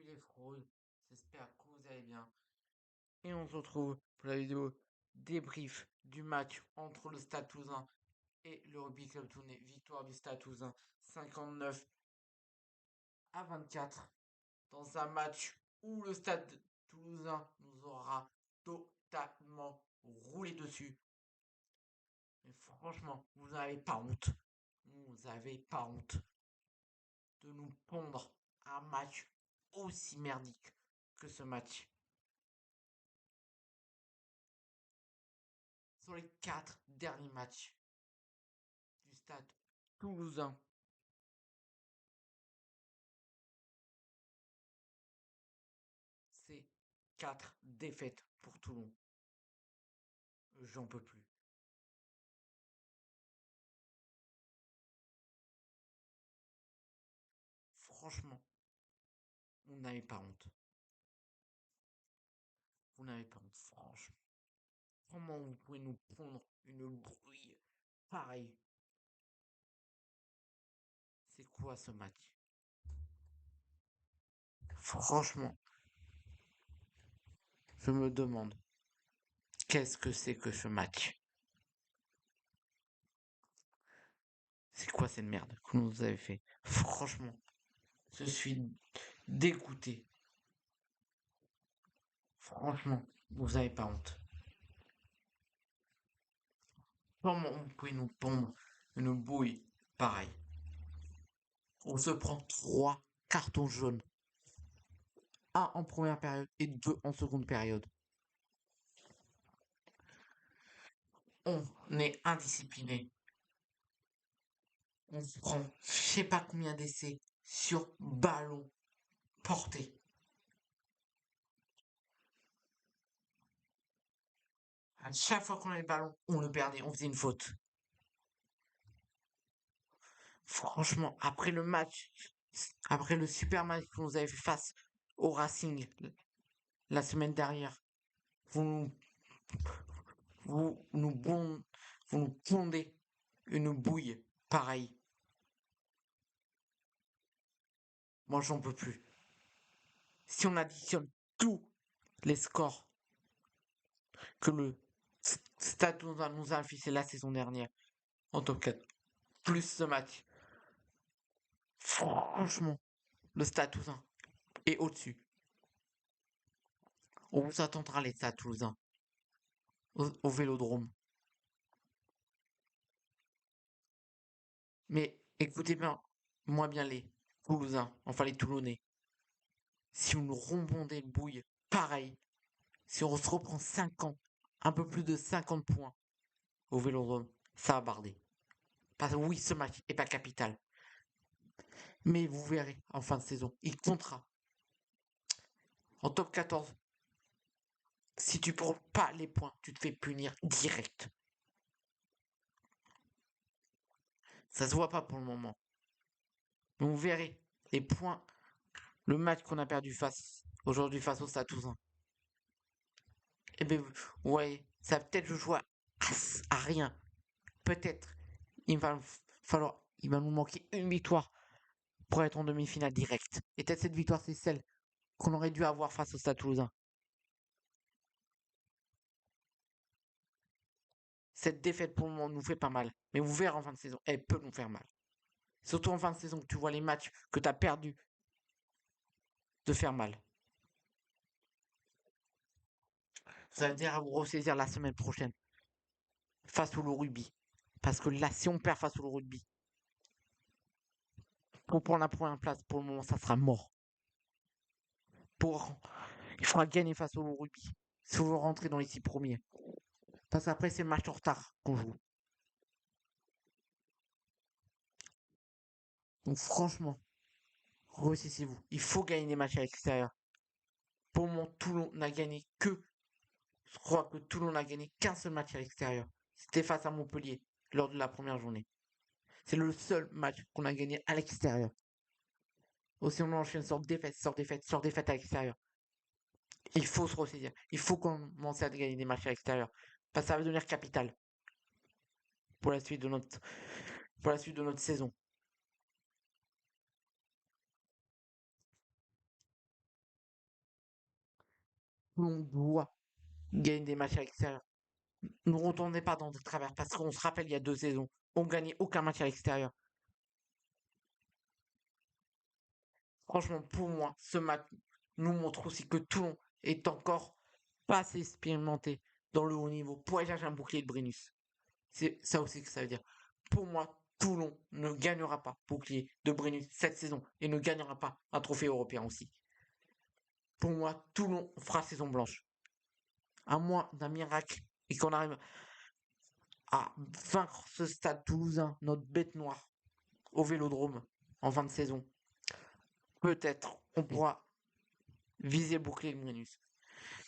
les fraudes, j'espère que vous allez bien. Et on se retrouve pour la vidéo débrief du match entre le Stade Toulousain et le Rugby Club Tournai. Victoire du Stade Toulousain 59-24 dans un match où le Stade Toulousain nous aura totalement roulé dessus. Mais franchement, vous n'avez pas honte. Vous n'avez pas honte de nous pondre un match aussi merdique que ce match. Sur les 4 derniers matchs du Stade Toulousain, c'est 4 défaites pour Toulon. J'en peux plus. Franchement, vous n'avez pas honte. Vous n'avez pas honte, franchement. Comment vous pouvez nous prendre une brouille pareille? C'est quoi ce match? Franchement, je me demande, qu'est-ce que c'est que ce match? C'est quoi cette merde que vous avez fait? Franchement, je suis dégoûté. Franchement, vous n'avez pas honte. Comment vous pouvez nous pondre une bouille pareille? On se prend 3 cartons jaunes. 1 en première période et 2 en seconde période. On est indiscipliné. On se prend je sais pas combien d'essais sur ballon porté. À chaque fois qu'on avait le ballon, on le perdait, on faisait une faute. Franchement, après le match, après le super match que vous avez fait face au Racing la semaine dernière, vous vous nous pondez une bouille pareille. Moi, j'en peux plus. Si on additionne tous les scores que le Stade nous a affiché la saison dernière en top 4, plus ce match, franchement, le Stade Toulousain est au-dessus. On vous attendra les Stades Toulousains au Vélodrome. Mais écoutez bien, moi bien les Toulousains, enfin les Toulonnais. Si on nous rebondait le bouille, pareil, si on se reprend 50, un peu plus de 50 points au Vélodrome, ça va barder. Parce que oui, ce match est pas capital. Mais vous verrez, en fin de saison, il comptera. En top 14, si tu prends pas les points, tu te fais punir direct. Ça se voit pas pour le moment. Mais vous verrez, les points, le match qu'on a perdu aujourd'hui face au Stade Toulousain. Eh ben, ouais, ça va peut-être jouer à rien. Peut-être. Il va falloir, il va nous manquer une victoire pour être en demi-finale directe. Et peut-être cette victoire, c'est celle qu'on aurait dû avoir face au Stade Toulousain. Cette défaite pour le moment nous fait pas mal. Mais vous verrez en fin de saison, elle peut nous faire mal. Surtout en fin de saison, que tu vois les matchs que tu as perdus de faire mal. Ça veut dire à vous ressaisir la semaine prochaine face au rugby. Parce que là, si on perd face au rugby, pour prendre la première place, pour le moment, ça sera mort. Il faudra gagner face au rugby. Si on veut rentrer dans les 6 premiers. Parce qu'après, c'est le match en retard qu'on joue. Donc franchement, ressaisissez-vous. Il faut gagner des matchs à l'extérieur. Pour le moment, Toulon n'a gagné que. Je crois que Toulon n'a gagné qu'un seul match à l'extérieur. C'était face à Montpellier lors de la première journée. C'est le seul match qu'on a gagné à l'extérieur. Aussi, on enchaîne sur défaite, sur défaite, sur défaite à l'extérieur. Il faut se ressaisir. Il faut commencer à gagner des matchs à l'extérieur. Parce que ça va devenir capital pour la suite de notre saison. Toulon doit gagner des matchs à l'extérieur. Ne retournez pas dans des travers parce qu'on se rappelle il y a 2 saisons, on gagnait aucun match à l'extérieur. Franchement, pour moi, ce match nous montre aussi que Toulon est encore pas assez expérimenté dans le haut niveau pour aller chercher un bouclier de Brennus. C'est ça aussi que ça veut dire. Pour moi, Toulon ne gagnera pas bouclier de Brennus cette saison et ne gagnera pas un trophée européen aussi. Pour moi, Toulon fera saison blanche. À moins d'un miracle et qu'on arrive à vaincre ce stade toulousain, notre bête noire, au Vélodrome en fin de saison, peut-être on pourra viser le bouclier de Brennus.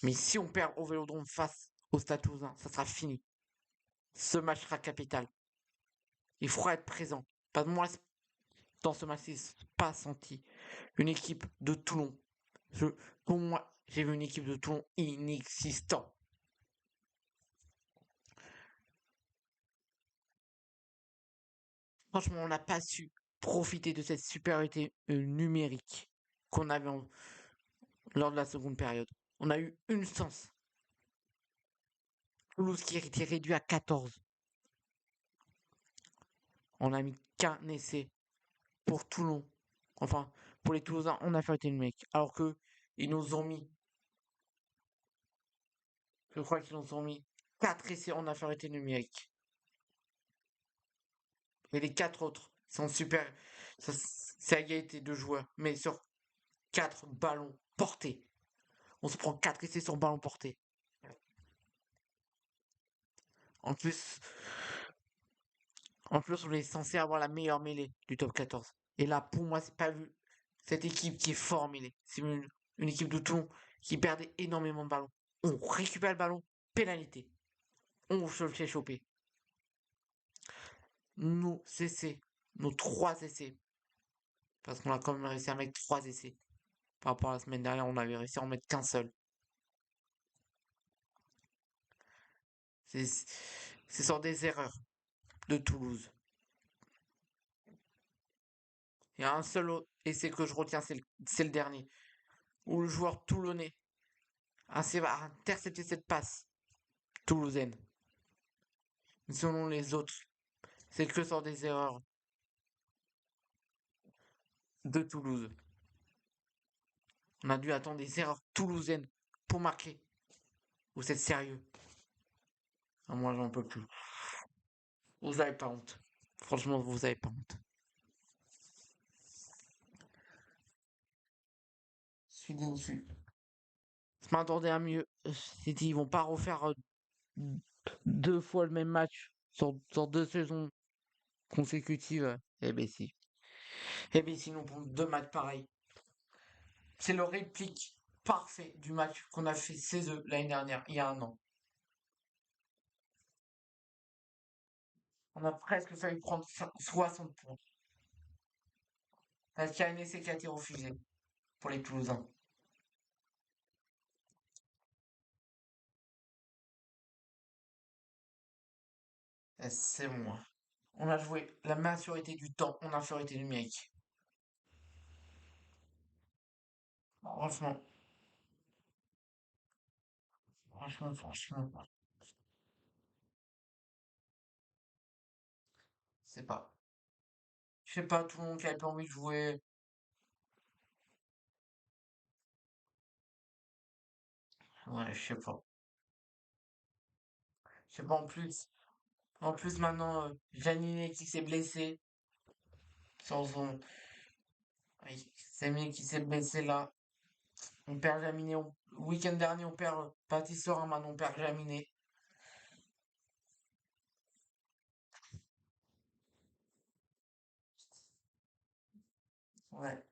Mais si on perd au Vélodrome face au Stade Toulousain, ça sera fini. Ce match sera capital. Il faudra être présent. Pas de moi, dans ce match, il ne pas senti une équipe de Toulon. Pour moi, j'ai vu une équipe de Toulon inexistant. Franchement, on n'a pas su profiter de cette supériorité numérique qu'on avait lors de la seconde période. On a eu une chance. Toulouse qui était réduit à 14. On a mis qu'un essai pour Toulon. Enfin, pour les Toulousains, on a fait le mec. Alors que ils nous ont mis, je crois qu'ils nous ont mis 4 essais en infériorité numérique. Et les 4 autres sont super. C'est à égalité de joueurs. Mais sur 4 ballons portés. On se prend 4 essais sur ballon porté. En plus, on est censé avoir la meilleure mêlée du top 14. Et là, pour moi, c'est pas vu cette équipe qui est fort mêlée. C'est une équipe de Toulon qui perdait énormément de ballons. On récupère le ballon, pénalité. On se le fait choper. Nos essais, nos 3 essais, parce qu'on a quand même réussi à mettre 3 essais. Par rapport à la semaine dernière, on avait réussi à en mettre qu'un seul. C'est sur des erreurs de Toulouse. Il y a un seul autre essai que je retiens, c'est le dernier. Où le joueur toulonnais a intercepté cette passe toulousaine. Mais selon les autres, c'est que sur des erreurs de Toulouse. On a dû attendre des erreurs toulousaines pour marquer. Vous êtes sérieux? Ah, moi, j'en peux plus. Vous avez pas honte. Franchement, vous avez pas honte. Je suis déçu. Je m'attendais à mieux. J'ai dit, ils vont pas refaire 2 fois le même match sur 2 saisons consécutives. Eh ben si. Eh ben sinon, pour 2 matchs pareils. C'est le réplique parfait du match qu'on a fait CESE l'année dernière, il y a un an. On a presque failli prendre 60 points. Parce qu'il y a un essai qui a été refusé pour les Toulousains. C'est moi. On a joué la maturité du temps en infériorité numérique. Franchement, franchement. C'est pas. Je sais pas, tout le monde qui avait pas envie de jouer. Ouais, je sais pas. Je sais pas en plus. En plus maintenant, Janinet qui s'est blessé. Sans son. Oui, Samy qui s'est blessé là. On perd Jaminet. Le week-end dernier, on perd Baptiste Sorin, maintenant on perd Jaminet. Ouais.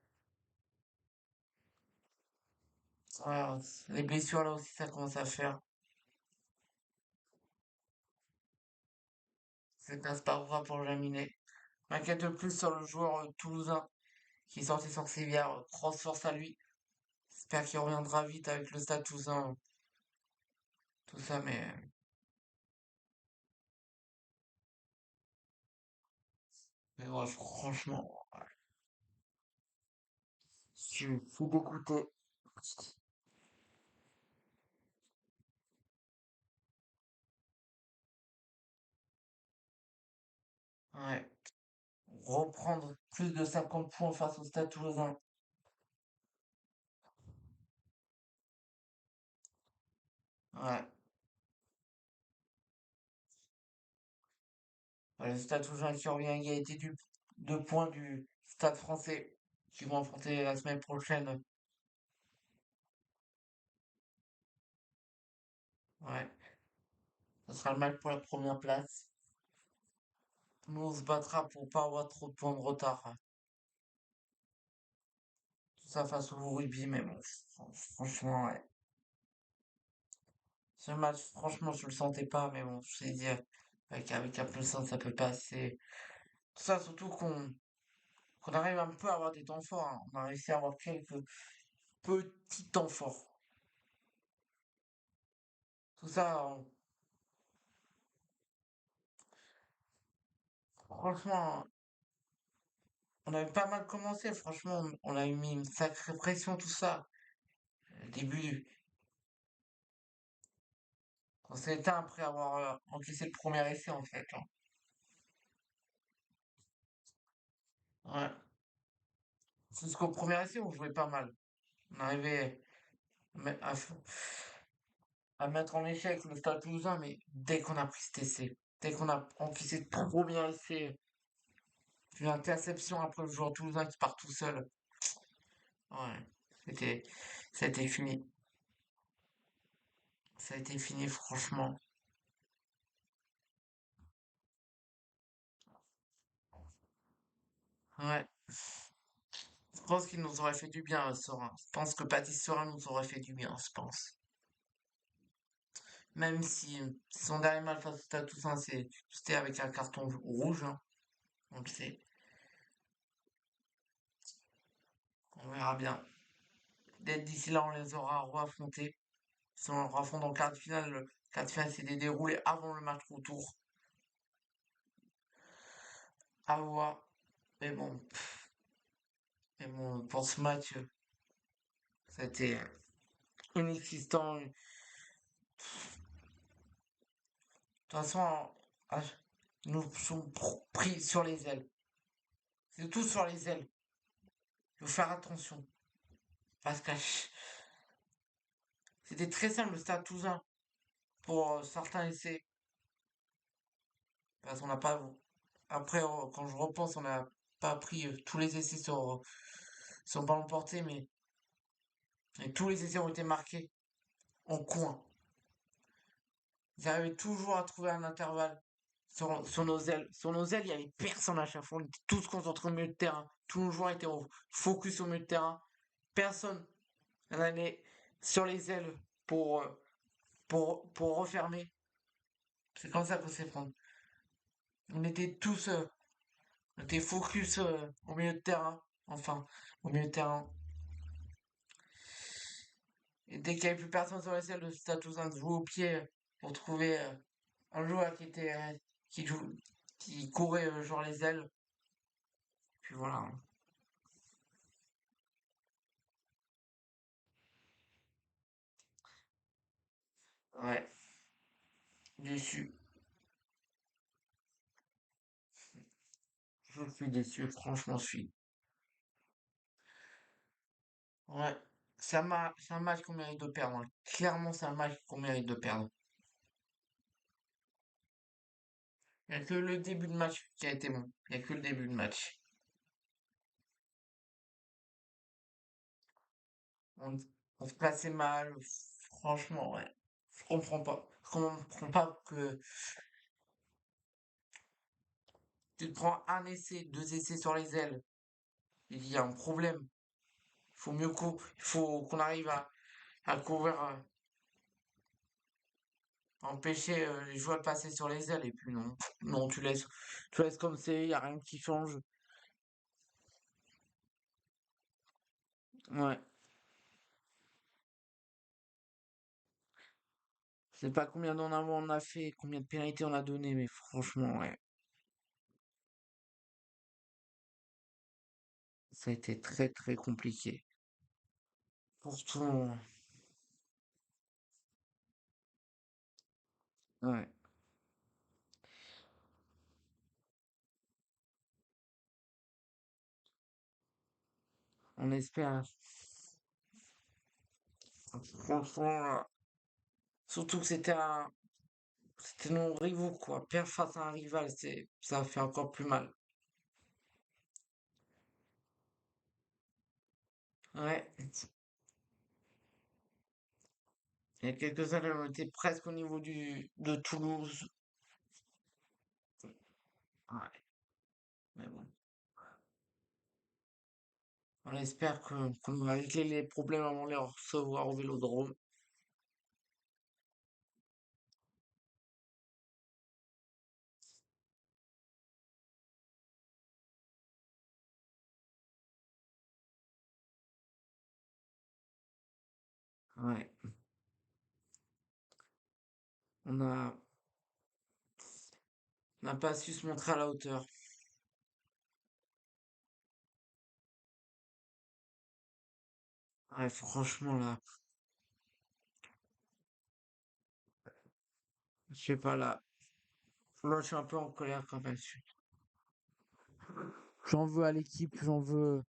Ouais, les blessures là aussi, ça commence à faire. C'est un pas pour Jaminet. M'inquiète le plus sur le joueur toulousain qui est sorti sur Séville. Grosse force à lui. J'espère qu'il reviendra vite avec le stade toulousain. Tout ça, mais ouais, franchement, je suis dégoûté. Ouais. Reprendre plus de 50 points face au Stade Toulousain. Ouais. Le Stade Toulousain qui revient à égalité du 2 points du Stade Français qui vont affronter la semaine prochaine. Ouais. Ça sera le match pour la première place. Nous, on se battra pour pas avoir trop de points de retard, hein. Tout ça face au rugby, mais bon, franchement, ouais. Ce match, franchement, je le sentais pas, mais bon, je sais dire, avec un peu de sens, ça peut passer. Tout ça, surtout qu'on arrive un peu à avoir des temps forts, hein. On a réussi à avoir quelques petits temps forts. Tout ça, franchement, on avait pas mal commencé, franchement, on a eu mis une sacrée pression, tout ça. Au début, on s'est éteint après avoir encaissé le premier essai, en fait, hein. Ouais. Jusqu'au premier essai, on jouait pas mal. On arrivait à mettre en échec le Stade Toulousain, mais dès qu'on a pris cet essai, dès qu'on a encaissé le premier essai, une interception après le joueur toulousain qui part tout seul, ouais, c'était, ça a été fini. Ça a été fini, franchement. Ouais. Je pense qu'il nous aurait fait du bien, Sorin. Je pense que Baptiste Sorin nous aurait fait du bien, je pense. Même si son dernier match face au Stade Toussaint, c'était avec un carton rouge, hein, on le sait. On verra bien. Dès d'ici là, on les aura re-affrontés. Si on leur affronte en quart de finale, le quart de finale s'est déroulé avant le match retour. À voir. Mais bon, pour ce match, ça a été inexistant. De toute façon, ah, ils nous sont pris sur les ailes. C'est tout sur les ailes. Il faut faire attention. Parce que c'était très simple le Stade Toulousain pour certains essais. Parce qu'on n'a pas. Après, quand je repense, on n'a pas pris tous les essais sur ballon porté, mais tous les essais ont été marqués en coin. Ils arrivaient toujours à trouver un intervalle sur nos ailes. Sur nos ailes, il n'y avait personne à chaque fois. On était tous concentrés au milieu de terrain. Tous nos joueurs étaient au focus au milieu de terrain. Personne n'allait sur les ailes pour, euh, pour refermer. C'est comme ça qu'on s'est prendre. On était tous, on était focus au milieu de terrain. Enfin, au milieu de terrain. Et dès qu'il n'y avait plus personne sur les ailes, le Stade Toulousain jouait au pied pour trouver un joueur qui joue, qui courait genre les ailes. Puis voilà, hein. Ouais, déçu. Je suis déçu, franchement, je suis. Ouais, c'est un match qu'on mérite de perdre, hein. Clairement, c'est un match qu'on mérite de perdre. Il n'y a que le début de match qui a été bon. Il n'y a que le début de match. On, on se plaçait mal, franchement, ouais. Je comprends pas. Je comprends pas que tu te prends un essai, deux essais sur les ailes. Il y a un problème. Il faut qu'on arrive à couvrir, à empêcher les joueurs de passer sur les ailes. Et puis non, non, tu laisses comme c'est, il n'y a rien qui change. Ouais. Je sais pas combien d'en avant on a fait, combien de pénalités on a donné, mais franchement, ouais. Ça a été très très compliqué. Pourtant, ouais. On espère. Franchement, là, surtout que c'était nos rivaux, quoi. Perdre face à un rival, ça fait encore plus mal. Ouais. Il y a quelques années, on était presque au niveau de Toulouse. Ouais, mais bon. On espère qu'on va régler les problèmes avant de les recevoir au Vélodrome. Ouais. On a, on n'a pas su se montrer à la hauteur. Ouais, franchement, là, je sais pas, là, je suis un peu en colère quand même. J'en veux à l'équipe, j'en veux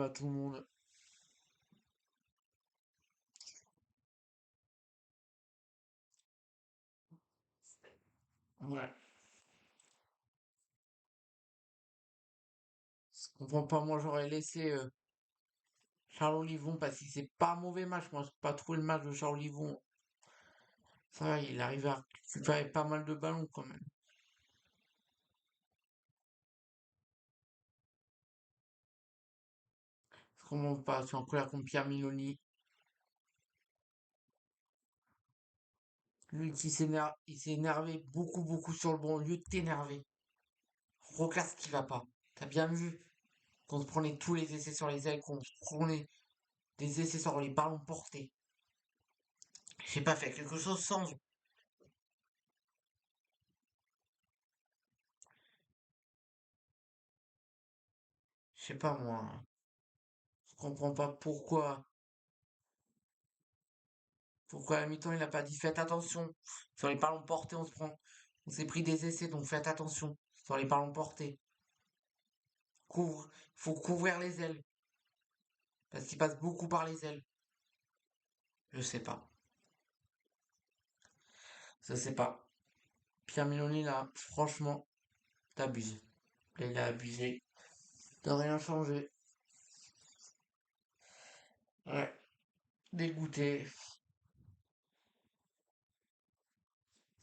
à tout le monde. Ouais. Je comprends pas, moi, j'aurais laissé Charles Olivon parce qu'il c'est pas un mauvais match. Moi, j'ai pas trouvé le match de Charles Olivon. Ça va, il arrive à récupérer pas mal de ballons quand même. Comment pas, je suis en colère contre Pierre Miloni. Lui qui s'énerve, il s'est énervé beaucoup, beaucoup sur le banc. Au lieu de t'énerver, regarde ce qui va pas. T'as bien vu qu'on se prenait tous les essais sur les ailes, qu'on se prenait des essais sur les ballons portés. J'ai pas fait quelque chose sans. Je sais pas moi. Je comprends pas pourquoi à la mi-temps il a pas dit faites attention. Sur les ballons portés, on s'est pris des essais, donc faites attention. Sur les ballons portés. Faut couvrir les ailes. Parce qu'il passe beaucoup par les ailes. Je sais pas. Je sais pas. Pierre Miloni, là, franchement, t'abuses. Là, il a abusé. T'as rien changé. Ouais. Dégoûté.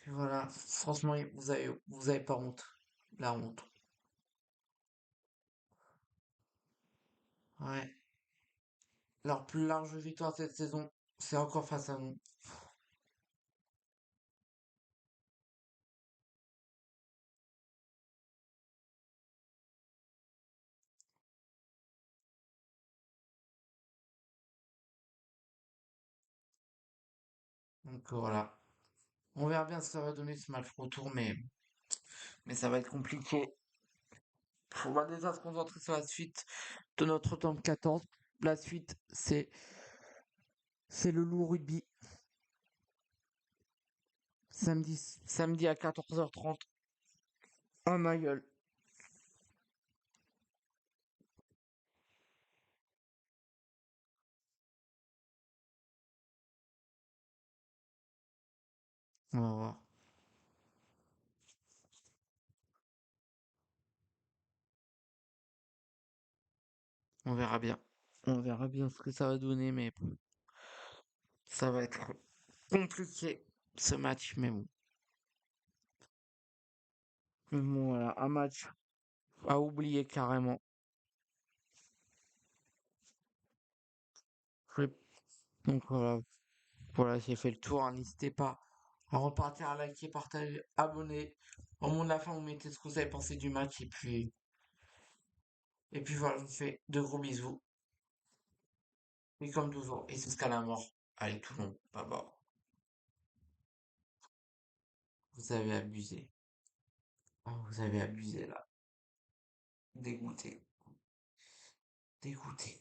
Et voilà. Franchement, vous avez pas honte. La honte. Ouais. Leur plus large victoire cette saison, c'est encore face à nous. Donc voilà. On verra bien ce que ça va donner ce match retour, mais ça va être compliqué. On va déjà se concentrer sur la suite de notre top 14. La suite, c'est le loup rugby. Samedi à 14h30 à ma gueule. On va voir. On verra bien. On verra bien ce que ça va donner, mais ça va être compliqué ce match. Mais bon. Bon, voilà, un match à oublier carrément. Ouais. Donc voilà, j'ai fait le tour, hein. N'hésitez pas à repartir, à liker, partager, abonner. Au moment de la fin, vous mettez ce que vous avez pensé du match. Et puis voilà, je vous fais de gros bisous. Et comme toujours, et jusqu'à la mort. Allez, tout le monde, bye bye. Vous avez abusé. Ah, vous avez abusé là. Dégoûté. Dégoûté.